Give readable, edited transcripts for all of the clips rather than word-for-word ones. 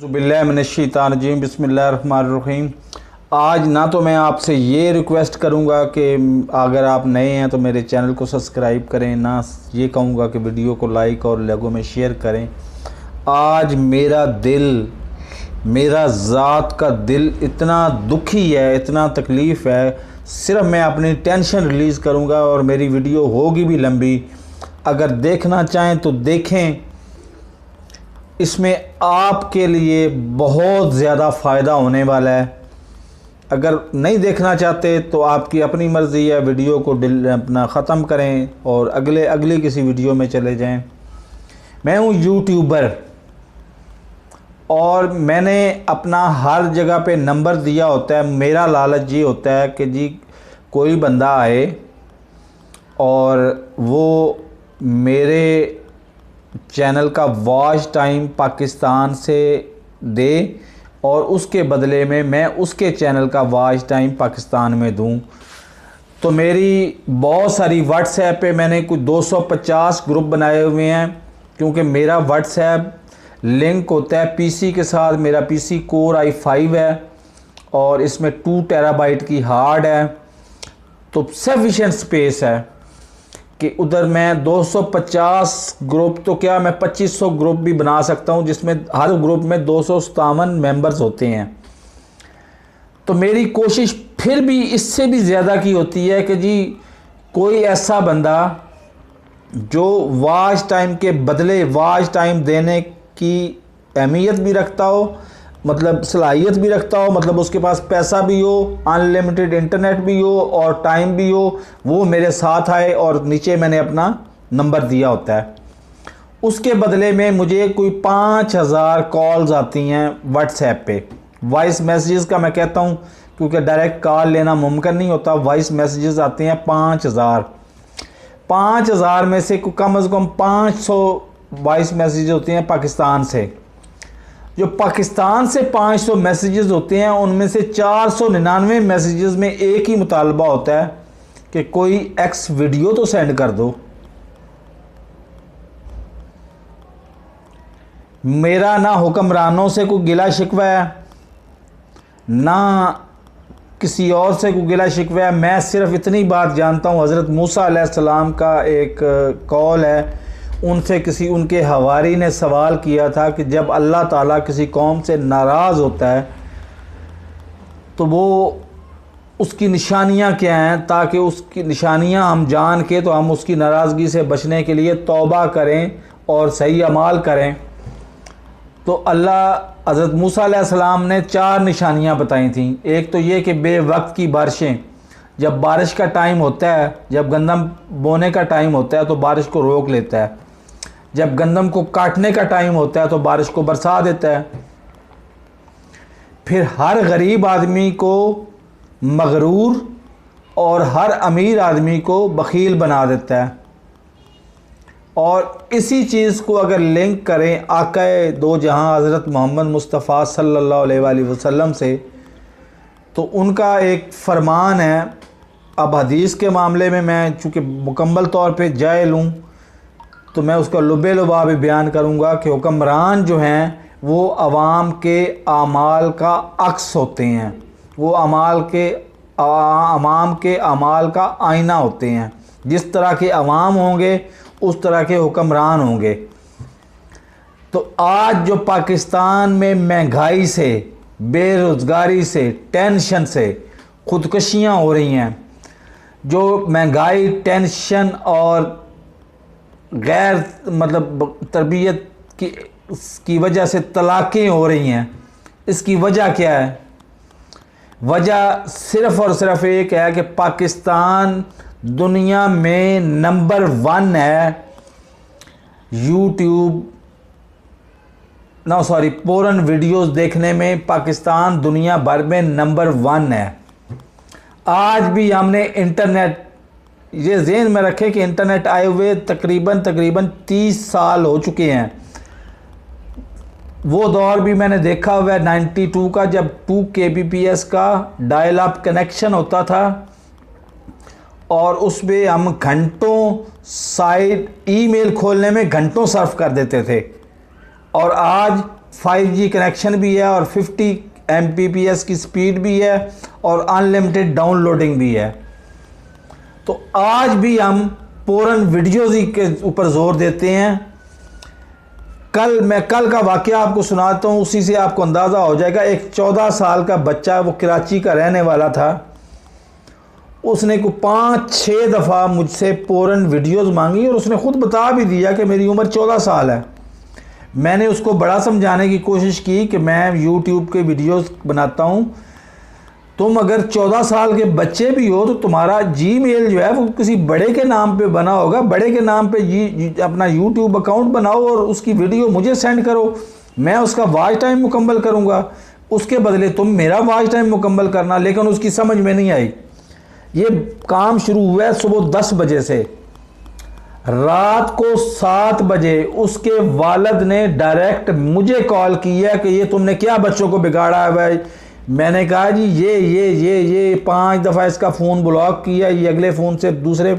बिस्मिल्लाहिर्रहमानिर्रहीम बिस्मिल्लाहिर्रहमानिर्रहीम। आज ना तो मैं आपसे ये रिक्वेस्ट करूँगा कि अगर आप नए हैं तो मेरे चैनल को सब्सक्राइब करें, ना ये कहूँगा कि वीडियो को लाइक और लोगों में शेयर करें। आज मेरा ज़ात का दिल इतना दुखी है, इतना तकलीफ़ है। सिर्फ मैं अपनी टेंशन रिलीज़ करूँगा और मेरी वीडियो होगी भी लंबी। अगर देखना चाहें तो देखें, इसमें आपके लिए बहुत ज़्यादा फ़ायदा होने वाला है। अगर नहीं देखना चाहते तो आपकी अपनी मर्ज़ी है, वीडियो को अपना ख़त्म करें और अगली किसी वीडियो में चले जाएं। मैं हूँ यूट्यूबर और मैंने अपना हर जगह पे नंबर दिया होता है। मेरा लालच ये होता है कि जी कोई बंदा आए और वो मेरे चैनल का वॉच टाइम पाकिस्तान से दे और उसके बदले में मैं उसके चैनल का वॉच टाइम पाकिस्तान में दूं। तो मेरी बहुत सारी व्हाट्सएप पे मैंने कुछ 250 ग्रुप बनाए हुए हैं, क्योंकि मेरा व्हाट्सएप लिंक होता है पीसी के साथ। मेरा पीसी कोर i5 है और इसमें 2 टेराबाइट की हार्ड है, तो सफिशिएंट स्पेस है कि उधर मैं 250 ग्रुप तो क्या मैं 2500 ग्रुप भी बना सकता हूं, जिसमें हर ग्रुप में 257 मेंबर्स होते हैं। तो मेरी कोशिश फिर भी इससे भी ज़्यादा की होती है कि जी कोई ऐसा बंदा जो वॉच टाइम के बदले वॉच टाइम देने की अहमियत भी रखता हो, मतलब सलाहियत भी रखता हो, मतलब उसके पास पैसा भी हो, अनलिमिटेड इंटरनेट भी हो और टाइम भी हो, वो मेरे साथ आए। और नीचे मैंने अपना नंबर दिया होता है। उसके बदले में मुझे कोई 5000 कॉल्स आती हैं व्हाट्सएप पे। वॉइस मैसेजेस का मैं कहता हूँ, क्योंकि डायरेक्ट कॉल लेना मुमकिन नहीं होता। वॉइस मैसेजेस आते हैं 5000 में से कम 500 वॉइस मैसेज होते हैं पाकिस्तान से। जो पाकिस्तान से 500 मैसेजेस होते हैं, उनमें से 499 मैसेजेस में एक ही मुतालबा होता है कि कोई एक्स वीडियो तो सेंड कर दो। मेरा ना हुक्मरानों से कोई गिला शिकवा है, ना किसी और से कोई गिला शिकवा है। मैं सिर्फ इतनी बात जानता हूँ, हज़रत मूसा अलैहिस्सलाम का एक कौल है, उनसे उनके हवारी ने सवाल किया था कि जब अल्लाह ताला किसी कौम से नाराज़ होता है तो वो उसकी निशानियां क्या हैं, ताकि उसकी निशानियां हम जान के तो हम उसकी नाराज़गी से बचने के लिए तौबा करें और सही अमाल करें। तो अल्लाह हज़रत मूसा अलैहिस्सलाम ने 4 निशानियां बताई थीं। एक तो ये कि बेवक्त की बारिशें, जब बारिश का टाइम होता है, जब गंदम बोने का टाइम होता है तो बारिश को रोक लेता है। जब गंदम को काटने का टाइम होता है तो बारिश को बरसा देता है। फिर हर गरीब आदमी को मगरूर और हर अमीर आदमी को बखील बना देता है। और इसी चीज़ को अगर लिंक करें आक़ाए दो जहां हज़रत मोहम्मद मुस्तफ़ा सल्लल्लाहु अलैहि वसल्लम से, तो उनका एक फरमान है। अब हदीस के मामले में मैं चूँकि मुकम्मल तौर पे जाहिल हूँ तो मैं उसका लुबे लुबा भी बयान करूँगा कि हुक्मरान जो हैं वो अवाम के आमाल का अक्स होते हैं। वो अवाम के अमाल का आईना होते हैं। जिस तरह के अवाम होंगे उस तरह के हुक्मरान होंगे। तो आज जो पाकिस्तान में महंगाई से, बेरोज़गारी से, टेंशन से ख़ुदकुशियाँ हो रही हैं, जो महंगाई, टेंशन और गैर मतलब तरबियत की वजह से तलाक़ें हो रही हैं, इसकी वजह क्या है? वजह सिर्फ़ और सिर्फ एक है कि पाकिस्तान दुनिया में नंबर 1 है पोर्न वीडियोस देखने में। पाकिस्तान दुनिया भर में नंबर 1 है। आज भी हमने इंटरनेट, ये ज़हन में रखें कि इंटरनेट आए हुए तकरीबन 30 साल हो चुके हैं। वो दौर भी मैंने देखा हुआ है 92 का, जब 2 kbps का डायल अप कनेक्शन होता था और उसमें हम घंटों साइट ईमेल खोलने में घंटों सर्फ कर देते थे। और आज 5G कनेक्शन भी है और 50 Mbps की स्पीड भी है और अनलिमिटेड डाउनलोडिंग भी है। तो आज भी हम पोर्न वीडियोज़ ही के ऊपर ज़ोर देते हैं। कल का वाक़या आपको सुनाता हूँ, उसी से आपको अंदाज़ा हो जाएगा। एक 14 साल का बच्चा, वो कराची का रहने वाला था, उसने को 5-6 दफ़ा मुझसे पोर्न वीडियोज़ मांगी और उसने ख़ुद बता भी दिया कि मेरी उम्र 14 साल है। मैंने उसको बड़ा समझाने की कोशिश की कि मैं यूट्यूब के वीडियोज़ बनाता हूँ, तुम अगर 14 साल के बच्चे भी हो तो तुम्हारा जीमेल जो है वो किसी बड़े के नाम पे बना होगा, बड़े के नाम पे अपना यूट्यूब अकाउंट बनाओ और उसकी वीडियो मुझे सेंड करो, मैं उसका वॉच टाइम मुकम्मल करूँगा, उसके बदले तुम मेरा वॉच टाइम मुकम्मल करना। लेकिन उसकी समझ में नहीं आई। ये काम शुरू हुआ है सुबह 10 बजे से, रात को 7 बजे उसके वालिद ने डायरेक्ट मुझे कॉल किया कि ये तुमने क्या बच्चों को बिगाड़ा है भाई। मैंने कहा जी ये 5 दफ़ा इसका फ़ोन ब्लॉक किया, ये अगले फ़ोन से दूसरे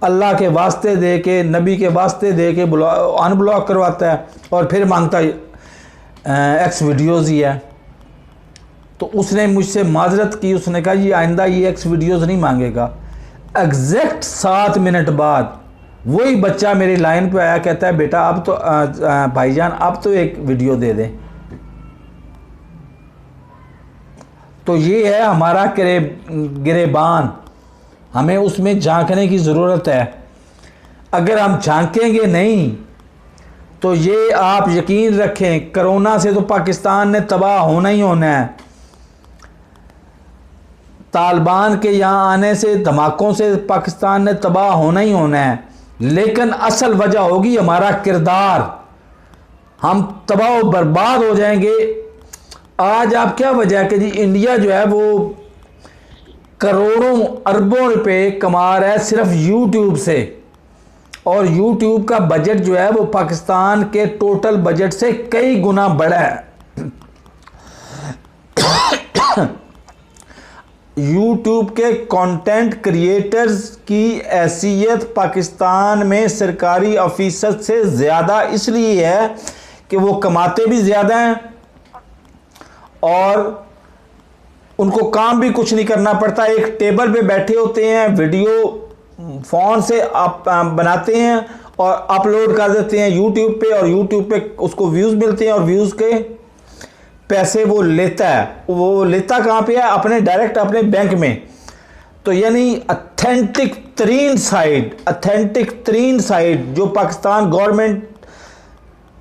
अल्लाह के वास्ते दे के, नबी के वास्ते दे के अनब्लॉक करवाता है और फिर मांगता एक्स वीडियोज़ ही है। तो उसने मुझसे माजरत की, उसने कहा जी आइंदा ये एक्स वीडियोज़ नहीं मांगेगा। एग्जैक्ट 7 मिनट बाद वही बच्चा मेरी लाइन पे आया, कहता है बेटा अब तो भाईजान अब तो एक वीडियो दे दें। तो ये है हमारा गिरेबान, हमें उसमें झांकने की ज़रूरत है। अगर हम झांकेंगे नहीं तो ये आप यकीन रखें, कोरोना से तो पाकिस्तान ने तबाह होना ही होना है। तालिबान के यहाँ आने से, धमाकों से पाकिस्तान ने तबाह होना ही होना है। लेकिन असल वजह होगी हमारा किरदार, हम तबाह बर्बाद हो जाएंगे। आज आप क्या वजह है कि जी इंडिया जो है वो करोड़ों अरबों रुपए कमा रहा है सिर्फ यूट्यूब से, और यूट्यूब का बजट जो है वो पाकिस्तान के टोटल बजट से कई गुना बड़ा है। यूट्यूब के कंटेंट क्रिएटर्स की हैसियत पाकिस्तान में सरकारी ऑफिसर से ज़्यादा इसलिए है कि वो कमाते भी ज़्यादा हैं और उनको काम भी कुछ नहीं करना पड़ता। एक टेबल पे बैठे होते हैं, वीडियो फ़ोन से आप बनाते हैं और अपलोड कर देते हैं यूट्यूब पे, और यूट्यूब पे उसको व्यूज़ मिलते हैं और व्यूज़ के पैसे वो लेता है। वो लेता कहाँ पे है? अपने डायरेक्ट अपने बैंक में। तो यानी अथेंटिक तरीन साइड जो पाकिस्तान गवर्नमेंट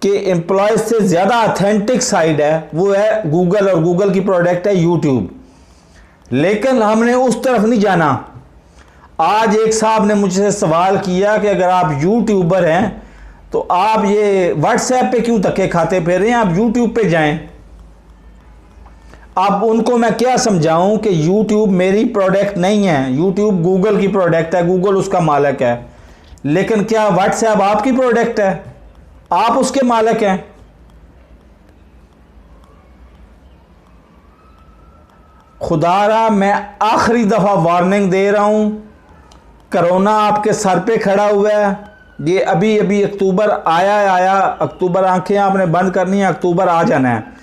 के एम्प्लॉयज़ से ज़्यादा अथेंटिक साइड है वो है गूगल, और गूगल की प्रोडक्ट है यूट्यूब। लेकिन हमने उस तरफ नहीं जाना। आज एक साहब ने मुझसे सवाल किया कि अगर आप यूट्यूबर हैं तो आप ये व्हाट्सएप पे क्यों धक्के खाते फिर रहे हैं, आप यूट्यूब पे जाएं। अब उनको मैं क्या समझाऊं कि यूट्यूब मेरी प्रोडक्ट नहीं है, यूट्यूब गूगल की प्रोडक्ट है, गूगल उसका मालिक है। लेकिन क्या व्हाट्सएप आपकी प्रोडक्ट है? आप उसके मालिक हैं। खुदारा मैं आखिरी दफ़ा वार्निंग दे रहा हूं, कोरोना आपके सर पे खड़ा हुआ है। ये अभी अक्टूबर आया, अक्टूबर आंखें आपने बंद करनी है, अक्टूबर आ जाना है।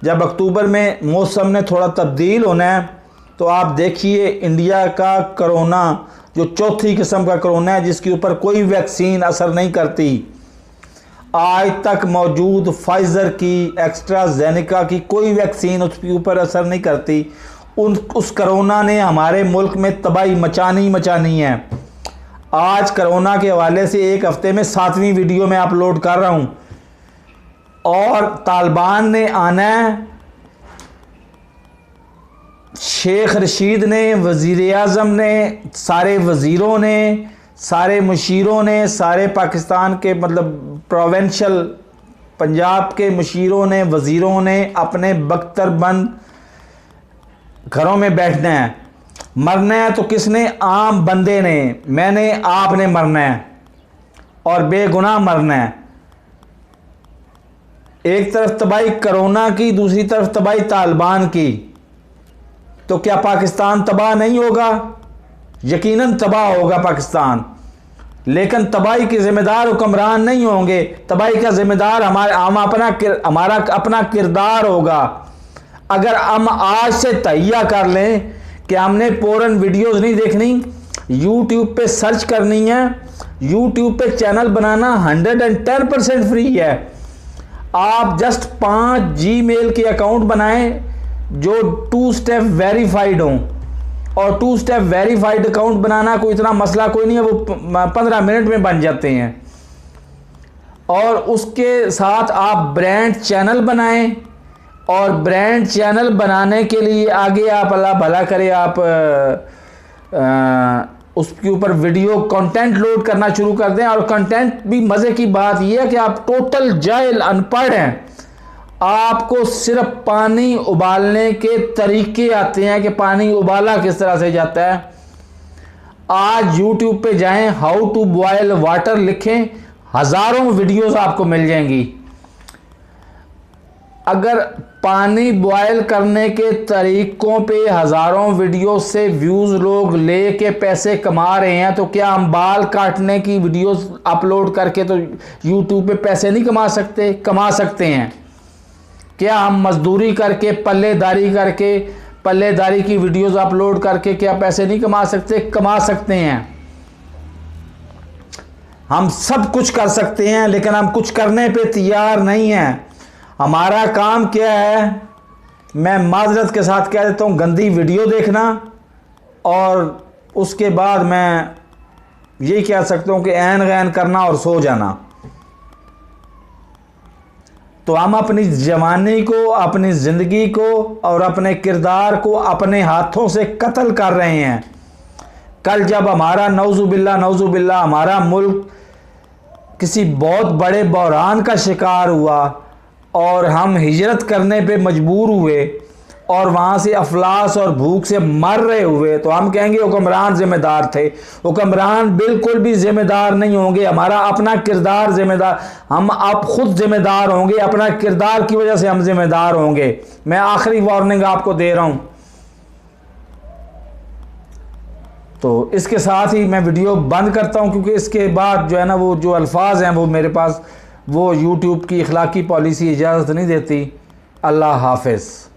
जब अक्टूबर में मौसम ने थोड़ा तब्दील होना है तो आप देखिए इंडिया का कोरोना जो चौथी किस्म का कोरोना है, जिसके ऊपर कोई वैक्सीन असर नहीं करती, आज तक मौजूद फाइज़र की, एस्ट्राजेनेका की कोई वैक्सीन उसके ऊपर असर नहीं करती। उस कोरोना ने हमारे मुल्क में तबाही मचानी है। आज कोरोना के हवाले से एक हफ्ते में 7वीं वीडियो में अपलोड कर रहा हूं। और तालिबान ने आना है, शेख रशीद ने, वज़ीर आज़म ने, सारे वज़ीरों ने, सारे मुशीरों ने, सारे पाकिस्तान के मतलब प्रोविंशियल पंजाब के मुशीरों ने, वज़ीरों ने अपने बख्तरबंद घरों में बैठना है। मरना है तो किसने? आम बंदे ने, मैंने, आपने मरना है और बेगुनाह मरना है। एक तरफ तबाही कोरोना की, दूसरी तरफ तबाही तालिबान की। तो क्या पाकिस्तान तबाह नहीं होगा? यकीनन तबाह होगा पाकिस्तान। लेकिन तबाही के ज़िम्मेदार हुक्मरान नहीं होंगे। तबाही का ज़िम्मेदार हमारा अपना किरदार होगा। अगर हम आज से तैयार कर लें कि हमने पोरन वीडियोस नहीं देखनी, यूट्यूब पे सर्च करनी है, यूट्यूब पे चैनल बनाना 110% फ्री है। आप जस्ट 5 जीमेल के अकाउंट बनाएं जो 2 स्टेप वेरीफाइड हों, और 2 स्टेप वेरीफाइड अकाउंट बनाना कोई इतना मसला कोई नहीं है, वो 15 मिनट में बन जाते हैं। और उसके साथ आप ब्रांड चैनल बनाएं, और ब्रांड चैनल बनाने के लिए आगे आप अल्लाह भला करे आप उसके ऊपर वीडियो कंटेंट लोड करना शुरू कर दें। और कंटेंट भी मज़े की बात यह है कि आप टोटल जाहिल अनपढ़ हैं, आपको सिर्फ पानी उबालने के तरीके आते हैं कि पानी उबाला किस तरह से जाता है। आज YouTube पे जाएं, हाउ टू बॉयल वाटर लिखें, हज़ारों वीडियोस आपको मिल जाएंगी। अगर पानी बॉयल करने के तरीकों पे हज़ारों वीडियो से व्यूज़ लोग लेके पैसे कमा रहे हैं, तो क्या हम बाल काटने की वीडियोस अपलोड करके तो YouTube पे पैसे नहीं कमा सकते? कमा सकते हैं। क्या हम मजदूरी करके पल्लेदारी की वीडियोस अपलोड करके क्या पैसे नहीं कमा सकते? कमा सकते हैं। हम सब कुछ कर सकते हैं, लेकिन हम कुछ करने पे तैयार नहीं हैं। हमारा काम क्या है? मैं माजरत के साथ कह देता हूँ, गंदी वीडियो देखना, और उसके बाद मैं यही कह सकता हूँ कि ऐन गैन करना और सो जाना। तो हम अपनी जवानी को, अपनी ज़िंदगी को और अपने किरदार को अपने हाथों से कत्ल कर रहे हैं। कल जब हमारा नौजुबिल्ला हमारा मुल्क किसी बहुत बड़े बहरान का शिकार हुआ और हम हिजरत करने पे मजबूर हुए और वहाँ से अफलास और भूख से मर रहे हुए, तो हम कहेंगे हुक्मरान ज़िम्मेदार थे। हुक्मरान बिल्कुल भी ज़िम्मेदार नहीं होंगे। हमारा अपना किरदार ज़िम्मेदार, हम अब खुद ज़िम्मेदार होंगे, अपना किरदार की वजह से हम ज़िम्मेदार होंगे। मैं आखिरी वार्निंग आपको दे रहा हूँ। तो इसके साथ ही मैं वीडियो बंद करता हूँ, क्योंकि इसके बाद जो है ना, वो जो अल्फाज हैं वो मेरे पास, वो यूट्यूब की इखलाकी पॉलिसी इजाज़त नहीं देती। अल्लाह हाफ़िज़।